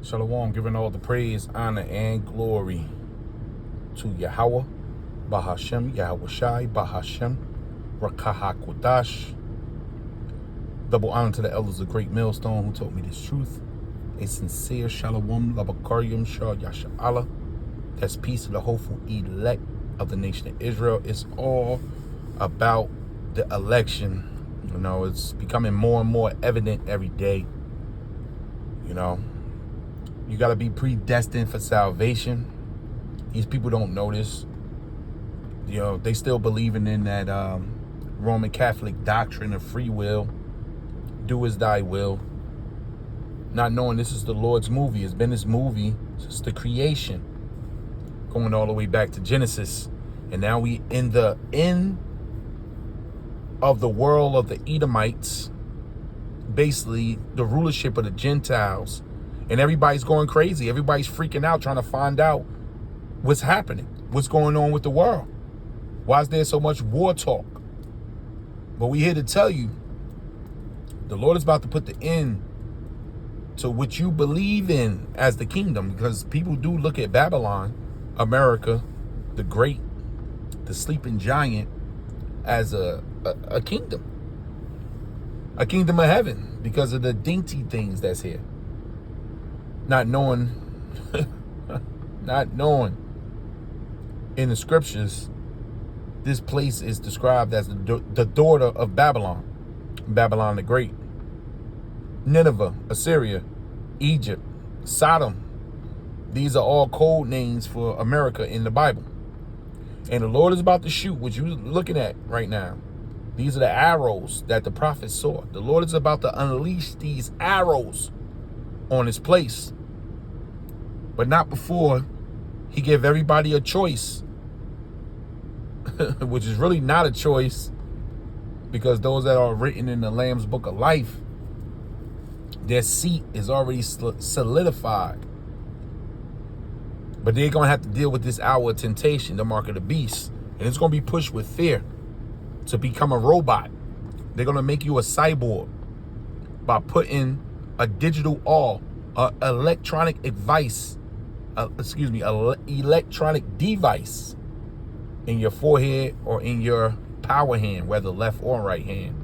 Shalom, giving all the praise, honor, and glory to Yahweh, Bahashem, Yahweh Shai, Bahashem, Rakahakodash. Double honor to the elders of Great Millstone who taught me this truth. A sincere Shalom, Labakaryam, Shah Yasha Allah. That's peace to the hopeful elect of the nation of Israel. It's all about the election. You know, it's becoming more and more evident every day. You know, you got to be predestined for salvation. These people don't know this. You know, they still believing in that Roman Catholic doctrine of free will. Do as thy will. Not knowing this is the Lord's movie. It's been His movie since the creation, going all the way back to Genesis. And now we in the end of the world of the Edomites, basically the rulership of the Gentiles. And everybody's going crazy. Everybody's freaking out, trying to find out what's happening, what's going on with the world. Why is there so much war talk? But we're here to tell you, the Lord is about to put the end to what you believe in as the kingdom, because people do look at Babylon, America, the great, the sleeping giant, as a kingdom of heaven because of the dainty things that's here. Not knowing in the scriptures, this place is described as the daughter of Babylon, Babylon the Great, Nineveh, Assyria, Egypt, Sodom. These are all code names for America in the Bible. And the Lord is about to shoot what you're looking at right now. These are the arrows that the prophet saw. The Lord is about to unleash these arrows on His place. But not before He give everybody a choice, which is really not a choice, because those that are written in the Lamb's Book of Life, their seat is already solidified. But they're going to have to deal with this hour of temptation, the mark of the beast. And it's going to be pushed with fear to become a robot. They're going to make you a cyborg by putting a digital electronic electronic device in your forehead or in your power hand, whether left or right hand.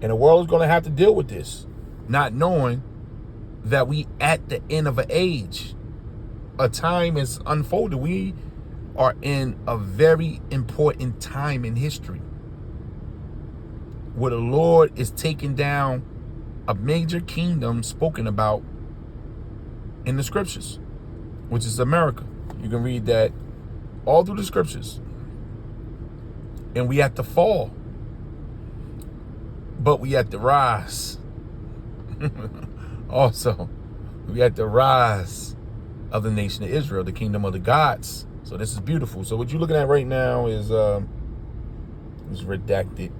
And the world is going to have to deal with this, not knowing that we at the end of an age. A time is unfolded. We are in a very important time in history where the Lord is taking down a major kingdom spoken about in the scriptures, which is America. You can read that all through the scriptures. And we have to fall, but we have to rise. Also, we have to rise of the nation of Israel, the kingdom of the gods. So this is beautiful. So what you're looking at right now is redacted.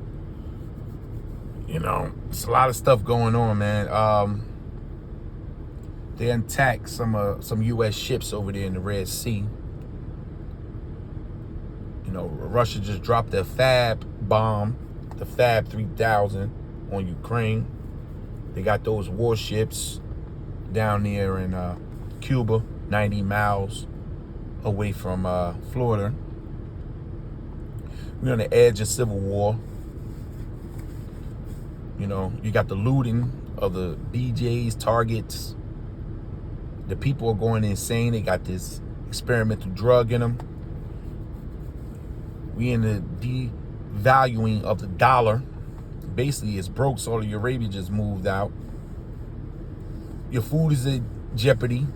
You know, it's a lot of stuff going on, man. They attacked some U.S. ships over there in the Red Sea. You know, Russia just dropped their Fab bomb, the Fab 3000, on Ukraine. They got those warships down there in Cuba, 90 miles away from Florida. We're on the edge of civil war. You know, you got the looting of the BJ's, Targets. The people are going insane. They got this experimental drug in them. We in the devaluing of the dollar. Basically, it's broke. Saudi Arabia just moved out. Your food is in jeopardy.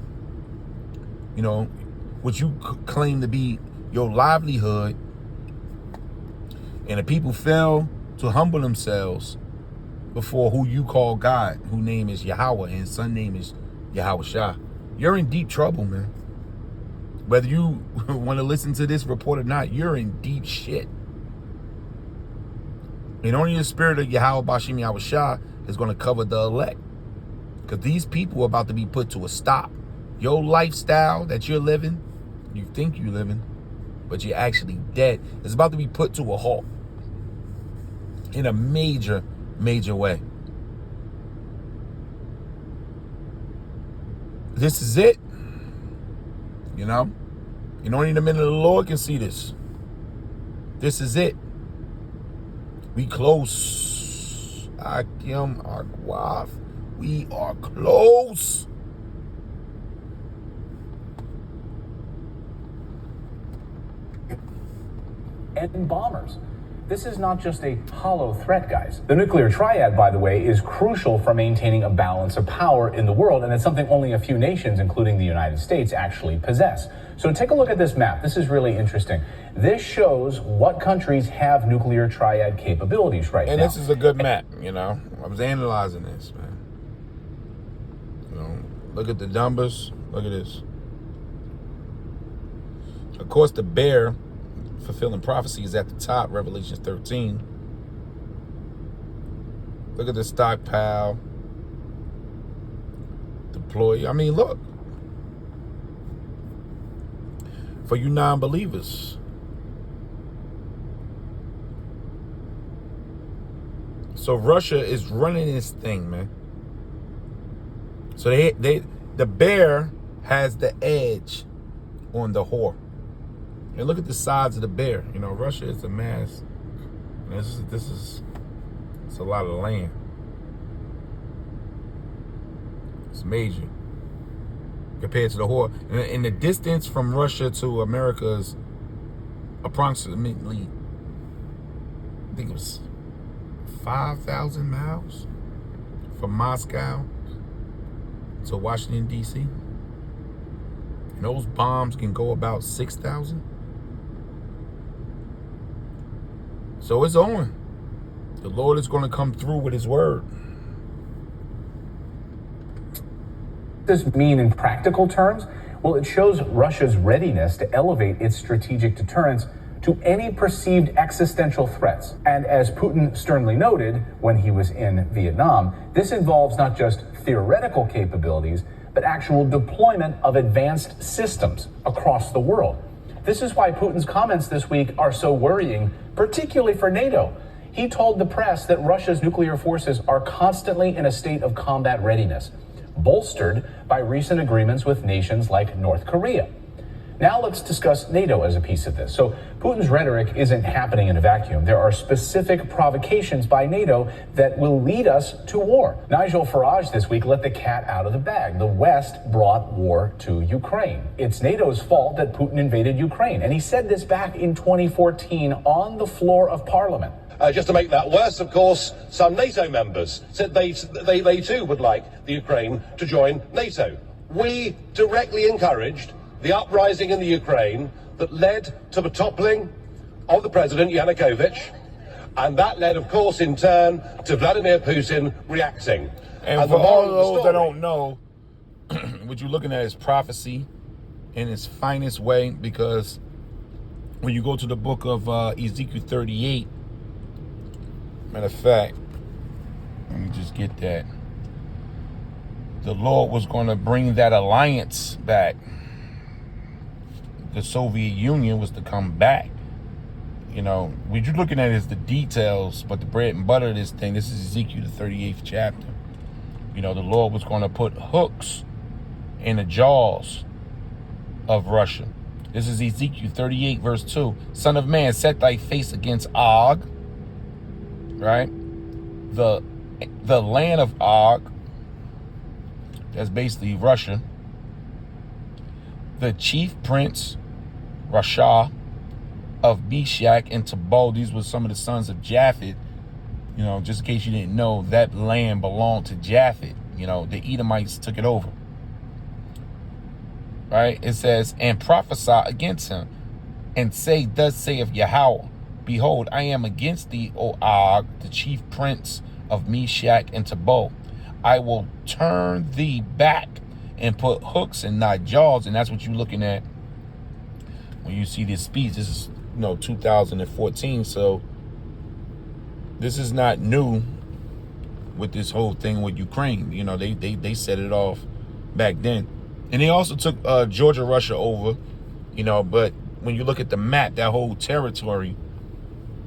You know, what you claim to be your livelihood. And the people fail to humble themselves before who you call God, whose name is Yahweh, and His son name is Yahweh Shah. You're in deep trouble, man. Whether you want to listen to this report or not, you're in deep shit. And only the spirit of Yahweh Bashim Yahweh Shah is going to cover the elect. Because these people are about to be put to a stop. Your lifestyle that you're living, you think you're living, but you're actually dead. It's about to be put to a halt in a major, major way. This is it. You know? You don't need a minute. The Lord can see this. This is it. We close. Akim Akwaf. We are close. And bombers. This is not just a hollow threat, guys. The nuclear triad, by the way, is crucial for maintaining a balance of power in the world, and it's something only a few nations, including the United States, actually possess. So take a look at this map. This is really interesting. This shows what countries have nuclear triad capabilities right now. And this is a good map, you know. I was analyzing this, man. You know, look at the numbers. Look at this. Of course, the bear, fulfilling prophecy, is at the top, Revelation 13. Look at the stockpile. Deploy. I mean, look. For you non-believers. So Russia is running this thing, man. So the bear has the edge on the whore. And look at the size of the bear. You know, Russia is a mass. It's a lot of land. It's major compared to the whore. And the distance from Russia to America is approximately, I think it was 5,000 miles from Moscow to Washington, D.C. And those bombs can go about 6,000. So it's on. The Lord is going to come through with his word. What does this mean in practical terms? Well, it shows Russia's readiness to elevate its strategic deterrence to any perceived existential threats. And as Putin sternly noted when he was in Vietnam, this involves not just theoretical capabilities, but actual deployment of advanced systems across the world. This is why Putin's comments this week are so worrying, particularly for NATO. He told the press that Russia's nuclear forces are constantly in a state of combat readiness, bolstered by recent agreements with nations like North Korea. Now let's discuss NATO as a piece of this. So Putin's rhetoric isn't happening in a vacuum. There are specific provocations by NATO that will lead us to war. Nigel Farage this week let the cat out of the bag. The West brought war to Ukraine. It's NATO's fault that Putin invaded Ukraine. And he said this back in 2014 on the floor of Parliament. Just to make that worse, of course, some NATO members said they too would like the Ukraine to join NATO. We directly encouraged the uprising in the Ukraine that led to the toppling of the president, Yanukovych, and that led, of course, in turn to Vladimir Putin reacting. And for all of those that don't know, what you're looking at is prophecy in its finest way, because when you go to the book of Ezekiel 38, matter of fact, let me just get that. The Lord was going to bring that alliance back. The Soviet Union was to come back. You know, what you're looking at is the details, but the bread and butter of this thing, this is Ezekiel, the 38th chapter. You know, the Lord was going to put hooks in the jaws of Russia. This is Ezekiel 38, verse 2. Son of man, set thy face against Og, right? The land of Og, that's basically Russia. The chief prince, Rasha, of Meshach and Tubal. These were some of the sons of Japheth. You know, just in case you didn't know, that land belonged to Japheth. You know, the Edomites took it over. Right? It says, and prophesy against him, and say, thus saith Yahweh, behold, I am against thee, O Og, the chief prince of Meshach and Tubal. I will turn thee back and put hooks in thy jaws. And that's what you're looking at when you see this speech. This is, 2014. So this is not new with this whole thing with Ukraine. You know, they set it off back then. And they also took Georgia, Russia over, but when you look at the map, that whole territory,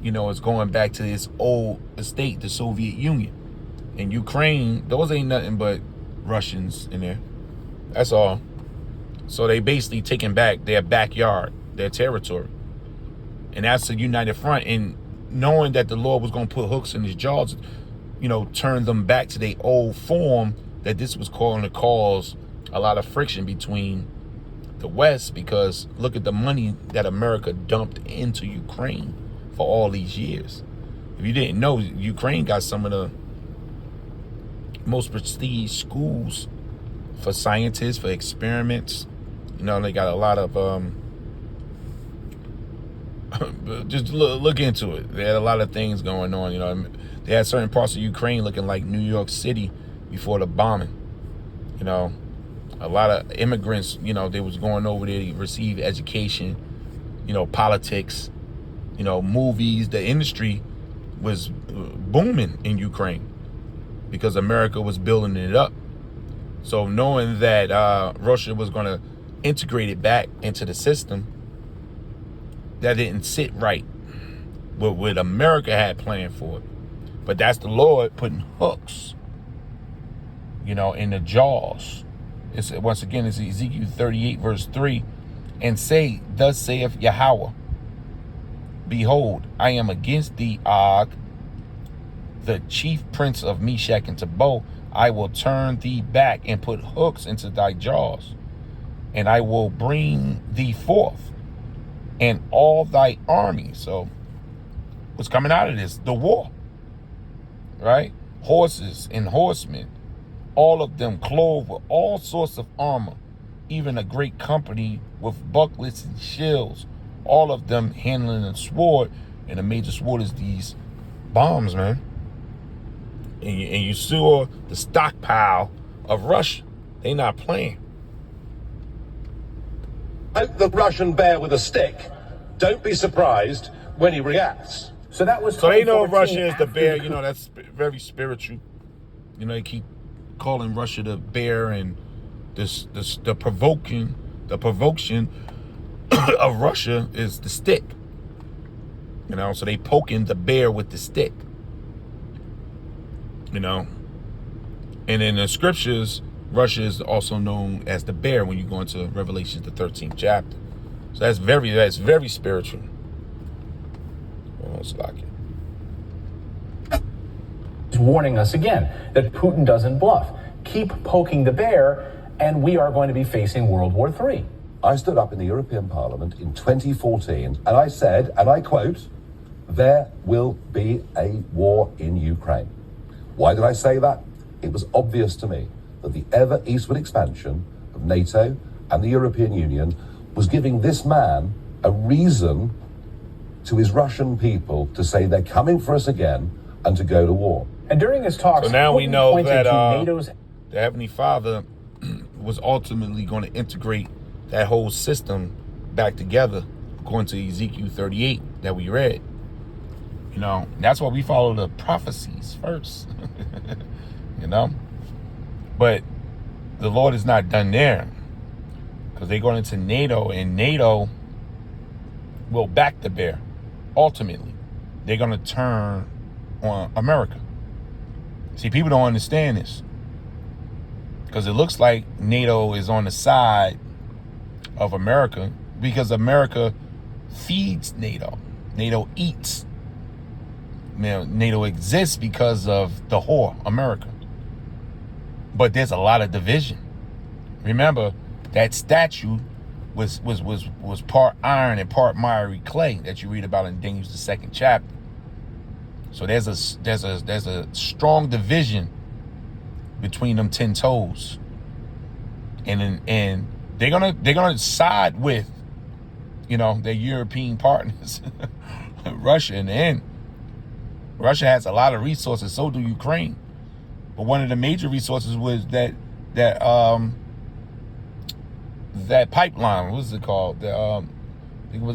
is going back to this old estate, the Soviet Union. And Ukraine, those ain't nothing but Russians in there. That's all. So they basically taking back their backyard, their territory. And that's a united front. And knowing that the Lord was going to put hooks in his jaws, turn them back to their old form, that this was going to cause a lot of friction between the West, because look at the money that America dumped into Ukraine for all these years. If you didn't know, Ukraine got some of the most prestige schools for scientists, for experiments. They got a lot of just look into it. They had a lot of things going on. They had certain parts of Ukraine looking like New York City before the bombing. A lot of immigrants, they was going over there to receive education, politics, movies. The industry was booming in Ukraine because America was building it up. So knowing that Russia was going to integrate it back into the system, that didn't sit right with what America had planned for it. But that's the Lord putting hooks, in the jaws. Once again, it's Ezekiel 38 verse 3. And say, thus saith Yahweh, behold, I am against thee, Og, the chief prince of Meshach and Tubal. I will turn thee back and put hooks into thy jaws, and I will bring thee forth and all thy army. So what's coming out of this? The war, right? Horses and horsemen, all of them clothed with all sorts of armor, even a great company with bucklets and shields, all of them handling a sword. And the major sword is these bombs, man. And you saw the stockpile of Russia. They not playing. The Russian bear with a stick. Don't be surprised when he reacts. So that was. So they know Russia is the bear. That's very spiritual. They keep calling Russia the bear, and the provocation of Russia is the stick. So they poking the bear with the stick. And in the scriptures, Russia is also known as the bear when you go into Revelation, the 13th chapter. So that's very spiritual. Almost like it. He's warning us again that Putin doesn't bluff. Keep poking the bear, and we are going to be facing World War III. I stood up in the European Parliament in 2014, and I said, and I quote, there will be a war in Ukraine. Why did I say that? It was obvious to me that the ever eastward expansion of NATO and the European Union was giving this man a reason to his Russian people to say they're coming for us again and to go to war. And during his talks, so now we know that NATO's the Heavenly Father was ultimately going to integrate that whole system back together, according to Ezekiel 38 that we read. That's why we follow the prophecies first. But the Lord is not done there, because they're going into NATO, and NATO will back the bear. Ultimately, they're going to turn on America. See, people don't understand this, because it looks like NATO is on the side of America, because America feeds NATO. NATO eats. NATO exists because of the whore, America. But there's a lot of division. Remember, that statue was part iron and part miry clay that you read about in Daniel, the 2nd chapter. So there's a strong division between them 10 toes, and they're gonna side with their European partners, Russia in the end. Russia has a lot of resources, so do Ukraine. But one of the major resources was that pipeline. What is it called?